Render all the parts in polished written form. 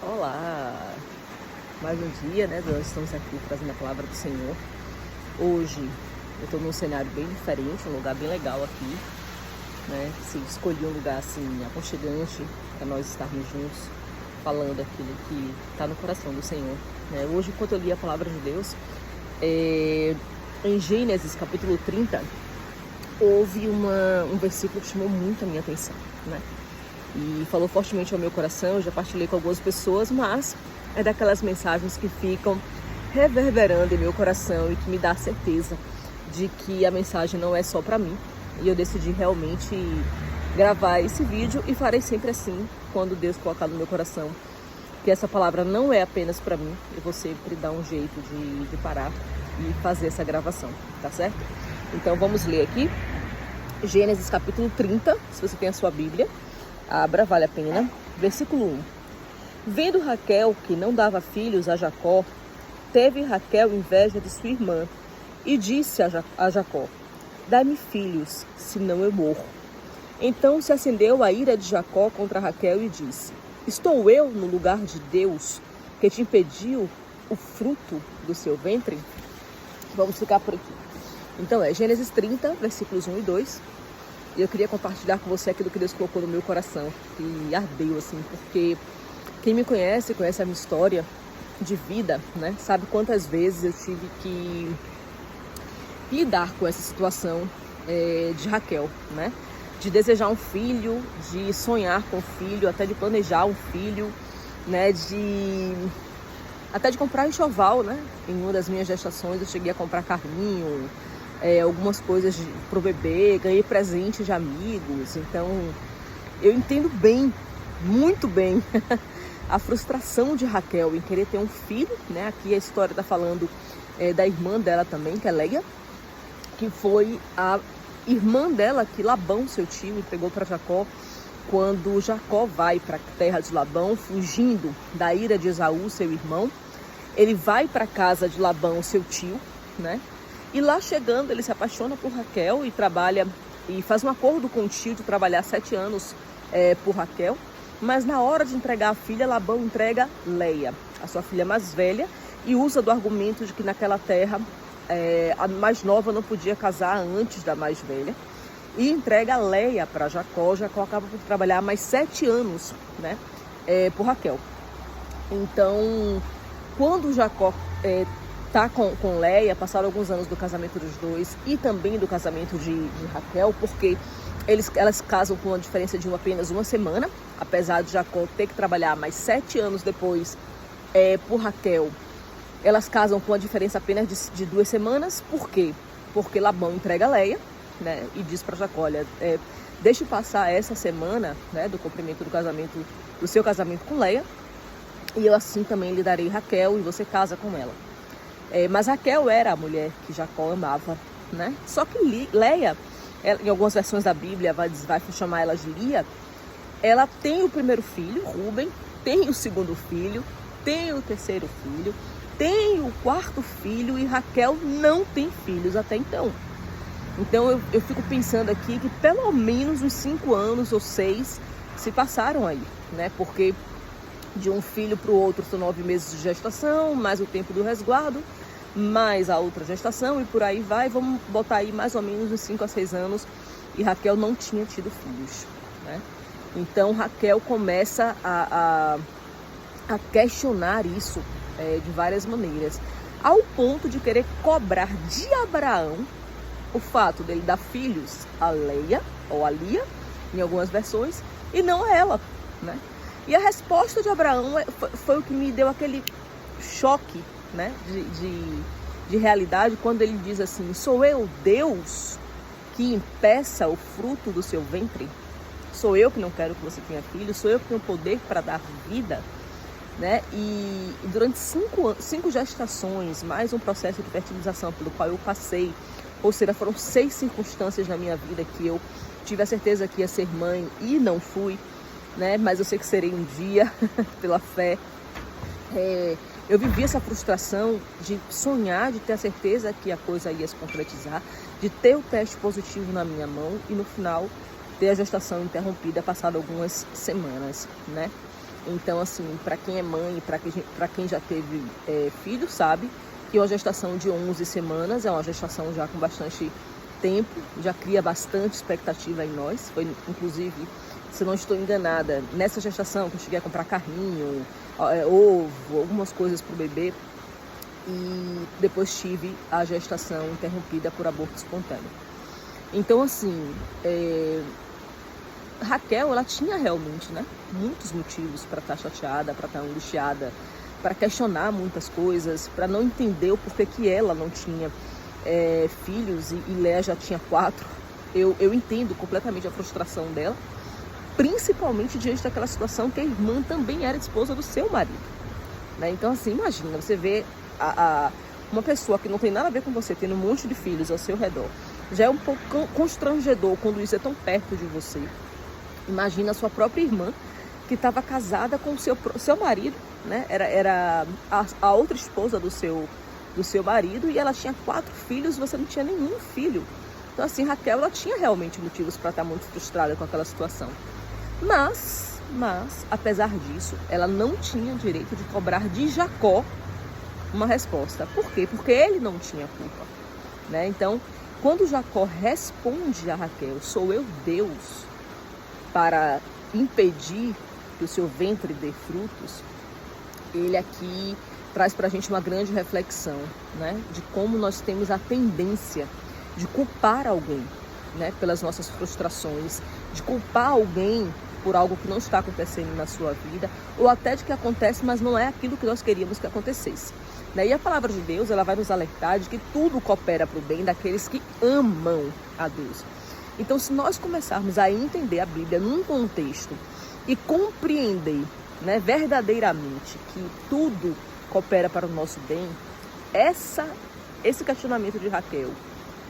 Olá! Mais um dia, né? Nós estamos aqui trazendo a palavra do Senhor. Hoje eu estou num cenário bem diferente, um lugar bem legal aqui, né? Se escolhi um lugar assim aconchegante para nós estarmos juntos, falando aquilo que está no coração do Senhor, né? Hoje, enquanto eu li a palavra de Deus, em Gênesis capítulo 30, houve um versículo que chamou muito a minha atenção, né? E falou fortemente ao meu coração. Eu já partilhei com algumas pessoas, mas é daquelas mensagens que ficam reverberando em meu coração e que me dá a certeza de que a mensagem não é só para mim. E eu decidi realmente gravar esse vídeo e farei sempre assim, quando Deus colocar no meu coração que essa palavra não é apenas para mim. Eu vou sempre dar um jeito de parar e fazer essa gravação, tá certo? Então vamos ler aqui Gênesis capítulo 30, se você tem a sua Bíblia. Abra, vale a pena. Versículo 1. Vendo Raquel que não dava filhos a Jacó, teve Raquel inveja de sua irmã e disse a Jacó: dá-me filhos, senão eu morro. Então se acendeu a ira de Jacó contra Raquel e disse: estou eu no lugar de Deus que te impediu o fruto do seu ventre? Vamos ficar por aqui. Então Gênesis 30, versículos 1 e 2. E eu queria compartilhar com você aquilo que Deus colocou no meu coração, que ardeu assim, porque quem me conhece a minha história de vida, né, sabe quantas vezes eu tive que lidar com essa situação de Raquel, né, de desejar um filho, de sonhar com um filho, até de planejar um filho, né, até de comprar enxoval, né. Em uma das minhas gestações eu cheguei a comprar carrinho, algumas coisas pro bebê, ganhei presente de amigos. Então eu entendo bem, muito bem, a frustração de Raquel em querer ter um filho, né? Aqui a história está falando da irmã dela também, que é Leia, que foi a irmã dela que Labão, seu tio, entregou para Jacó quando Jacó vai para a terra de Labão, fugindo da ira de Esaú, seu irmão. Ele vai para a casa de Labão, seu tio, né? E lá chegando, ele se apaixona por Raquel e trabalha e faz um acordo com o tio de trabalhar 7 anos por Raquel. Mas na hora de entregar a filha, Labão entrega Leia, a sua filha mais velha, e usa do argumento de que naquela terra a mais nova não podia casar antes da mais velha. E entrega Leia para Jacó. Jacó acaba por trabalhar mais 7 anos, né, por Raquel. Então, quando Jacó tá com Leia, passaram alguns anos do casamento dos dois e também do casamento de Raquel, porque elas casam com uma diferença de apenas uma semana, apesar de Jacó ter que trabalhar mais 7 anos depois por Raquel. Elas casam com a diferença apenas de 2 semanas. Por quê? Porque Labão entrega Leia, né, e diz para Jacó: olha, deixe passar essa semana, né, do cumprimento do seu casamento com Leia, e eu assim também lhe darei Raquel e você casa com ela. Mas Raquel era a mulher que Jacó amava, né? Só que Leia, em algumas versões da Bíblia vai chamar ela de Lia. Ela tem o primeiro filho, Rúben, tem o segundo filho, tem o terceiro filho, tem o quarto filho, e Raquel não tem filhos até então. Então eu fico pensando aqui que pelo menos uns 5 anos ou 6 se passaram aí, né? Porque de um filho para o outro são 9 meses de gestação, mais o tempo do resguardo, mais a outra gestação, e por aí vai. Vamos botar aí mais ou menos uns 5 a 6 anos, e Raquel não tinha tido filhos, né? Então Raquel começa a questionar isso de várias maneiras, ao ponto de querer cobrar de Abraão o fato dele dar filhos a Leia, ou a Lia, em algumas versões, e não a ela, né? E a resposta de Abraão foi o que me deu aquele choque, né, de realidade, quando ele diz assim: sou eu Deus que impeça o fruto do seu ventre? Sou eu que não quero que você tenha filho? Sou eu que tenho poder para dar vida? Né? E durante 5 gestações, mais um processo de fertilização pelo qual eu passei, ou seja, foram 6 circunstâncias na minha vida que eu tive a certeza que ia ser mãe e não fui, né? Mas eu sei que serei um dia, pela fé. Eu vivi essa frustração de sonhar, de ter a certeza que a coisa ia se concretizar, de ter o teste positivo na minha mão e no final ter a gestação interrompida passado algumas semanas, né? Então, assim, para quem é mãe, para quem já teve filho, sabe que uma gestação de 11 semanas é uma gestação já com bastante tempo, já cria bastante expectativa em nós. Foi, inclusive, se não estou enganada, nessa gestação que eu cheguei a comprar carrinho, ovo, algumas coisas para o bebê, e depois tive a gestação interrompida por aborto espontâneo. Então, assim, Raquel, ela tinha realmente, né, muitos motivos para estar chateada, para estar angustiada, para questionar muitas coisas, para não entender o porquê que ela não tinha filhos e Léa já tinha 4. Eu entendo completamente a frustração dela, principalmente diante daquela situação que a irmã também era esposa do seu marido, né? Então, assim, imagina, você vê uma pessoa que não tem nada a ver com você tendo um monte de filhos ao seu redor. Já é um pouco constrangedor quando isso é tão perto de você. Imagina a sua própria irmã, que estava casada com o seu marido, né? Era a outra esposa do seu marido, e ela tinha 4 filhos e você não tinha nenhum filho. Então, assim, Raquel, ela tinha realmente motivos para estar muito frustrada com aquela situação. Mas, apesar disso, ela não tinha direito de cobrar de Jacó uma resposta. Por quê? Porque ele não tinha culpa, né? Então, quando Jacó responde a Raquel, sou eu Deus para impedir que o seu ventre dê frutos, ele aqui traz para a gente uma grande reflexão, né? De como nós temos a tendência de culpar alguém, né? Pelas nossas frustrações, de culpar alguém por algo que não está acontecendo na sua vida, ou até de que acontece, mas não é aquilo que nós queríamos que acontecesse. E a palavra de Deus, ela vai nos alertar de que tudo coopera para o bem daqueles que amam a Deus. Então, se nós começarmos a entender a Bíblia num contexto e compreender, né, verdadeiramente que tudo coopera para o nosso bem, esse questionamento de Raquel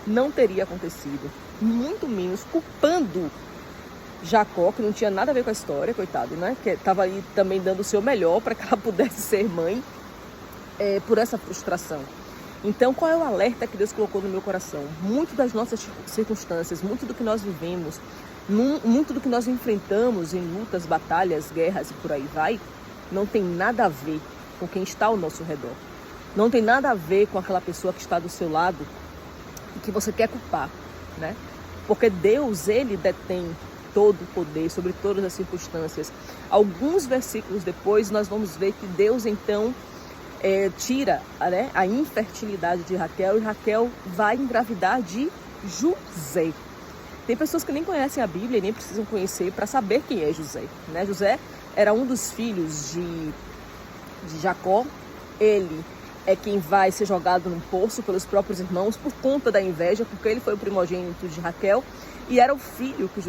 não teria acontecido, muito menos culpando Jacó, que não tinha nada a ver com a história, coitado, né? Que estava aí também dando o seu melhor para que ela pudesse ser mãe, por essa frustração. Então, qual é o alerta que Deus colocou no meu coração? Muito das nossas circunstâncias, muito do que nós vivemos, muito do que nós enfrentamos em lutas, batalhas, guerras e por aí vai, não tem nada a ver com quem está ao nosso redor. Não tem nada a ver com aquela pessoa que está do seu lado e que você quer culpar, né? Porque Deus, ele detém todo o poder sobre todas as circunstâncias. Alguns versículos depois, nós vamos ver que Deus, então, tira, né, a infertilidade de Raquel, e Raquel vai engravidar de José. Tem pessoas que nem conhecem a Bíblia e nem precisam conhecer para saber quem é José, né? José era um dos filhos de Jacó. Ele é quem vai ser jogado num poço pelos próprios irmãos por conta da inveja, porque ele foi o primogênito de Raquel e era o filho que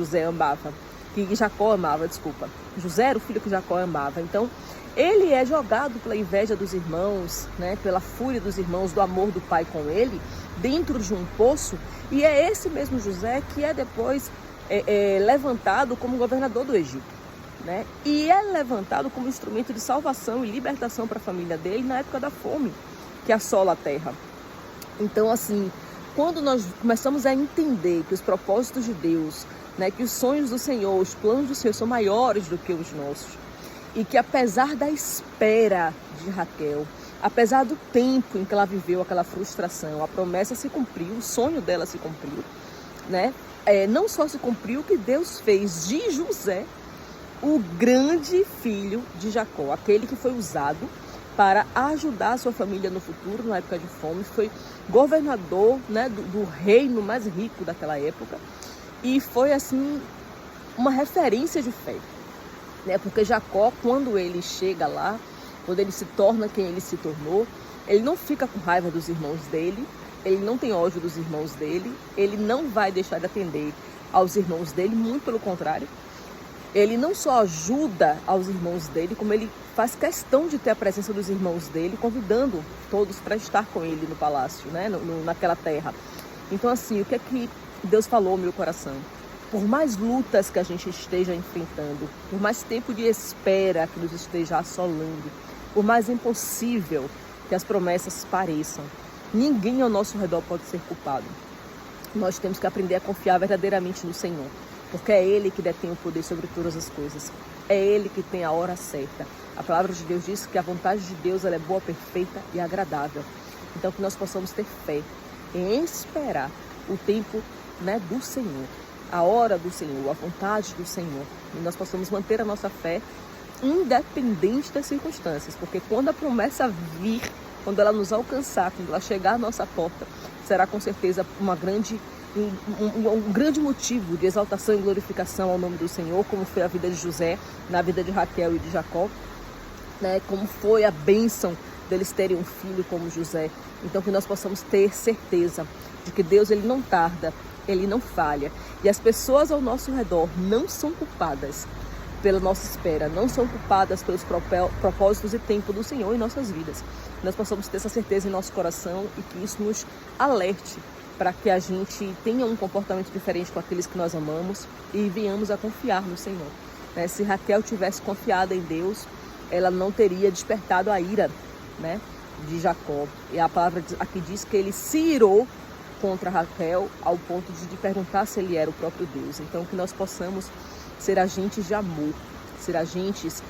Jacó amava, desculpa. José era o filho que Jacó amava. Então, ele é jogado pela inveja dos irmãos, né, pela fúria dos irmãos, do amor do pai com ele, dentro de um poço. E é esse mesmo José que é depois levantado como governador do Egito, né? E é levantado como instrumento de salvação e libertação para a família dele na época da fome que assola a terra. Então, assim, quando nós começamos a entender que os propósitos de Deus, né, que os sonhos do Senhor, os planos do Senhor são maiores do que os nossos, e que apesar da espera de Raquel, apesar do tempo em que ela viveu aquela frustração, a promessa se cumpriu, o sonho dela se cumpriu, né? Não só se cumpriu, que Deus fez de José o grande filho de Jacó, aquele que foi usado para ajudar a sua família no futuro, na época de fome, foi governador, né, do reino mais rico daquela época, e foi assim uma referência de fé. Porque Jacó, quando ele chega lá, quando ele se torna quem ele se tornou, ele não fica com raiva dos irmãos dele, ele não tem ódio dos irmãos dele, ele não vai deixar de atender aos irmãos dele, muito pelo contrário. Ele não só ajuda aos irmãos dele, como ele faz questão de ter a presença dos irmãos dele, convidando todos para estar com ele no palácio, né? Naquela terra. Então, assim, o que é que Deus falou ao meu coração? Por mais lutas que a gente esteja enfrentando, por mais tempo de espera que nos esteja assolando, por mais impossível que as promessas pareçam, ninguém ao nosso redor pode ser culpado. Nós temos que aprender a confiar verdadeiramente no Senhor, porque é Ele que detém o poder sobre todas as coisas. É Ele que tem a hora certa. A palavra de Deus diz que a vontade de Deus ela é boa, perfeita e agradável. Então que nós possamos ter fé em esperar o tempo, né, do Senhor, a hora do Senhor, a vontade do Senhor. E nós possamos manter a nossa fé independente das circunstâncias. Porque quando a promessa vir, quando ela nos alcançar, quando ela chegar à nossa porta, será com certeza um grande motivo de exaltação e glorificação ao nome do Senhor, como foi a vida de José, na vida de Raquel e de Jacó, né? Como foi a bênção deles terem um filho como José. Então que nós possamos ter certeza de que Deus ele não tarda, ele não falha. E as pessoas ao nosso redor não são culpadas pela nossa espera, não são culpadas pelos propósitos e tempo do Senhor em nossas vidas. Nós possamos ter essa certeza em nosso coração e que isso nos alerte para que a gente tenha um comportamento diferente com aqueles que nós amamos e venhamos a confiar no Senhor. Se Raquel tivesse confiado em Deus, ela não teria despertado a ira, né, de Jacó. E a palavra aqui diz que ele se irou contra Raquel ao ponto de perguntar se ele era o próprio Deus. Então que nós possamos ser agentes de amor, ser agentes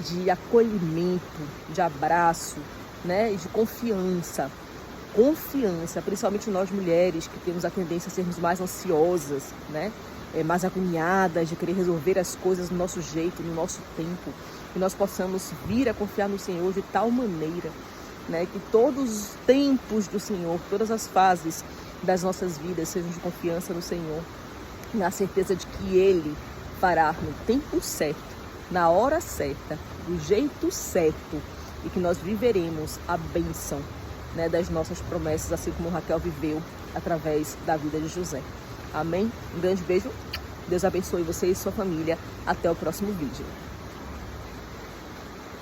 de acolhimento, de abraço, né, e de confiança, principalmente nós mulheres que temos a tendência a sermos mais ansiosas, né, mais agoniadas de querer resolver as coisas do nosso jeito, no nosso tempo, que nós possamos vir a confiar no Senhor de tal maneira, né, que todos os tempos do Senhor, todas as fases das nossas vidas sejam de confiança no Senhor, na certeza de que Ele fará no tempo certo, na hora certa, do jeito certo, e que nós viveremos a bênção, né, das nossas promessas, assim como Raquel viveu através da vida de José. Amém? Um grande beijo. Deus abençoe você e sua família. Até o próximo vídeo.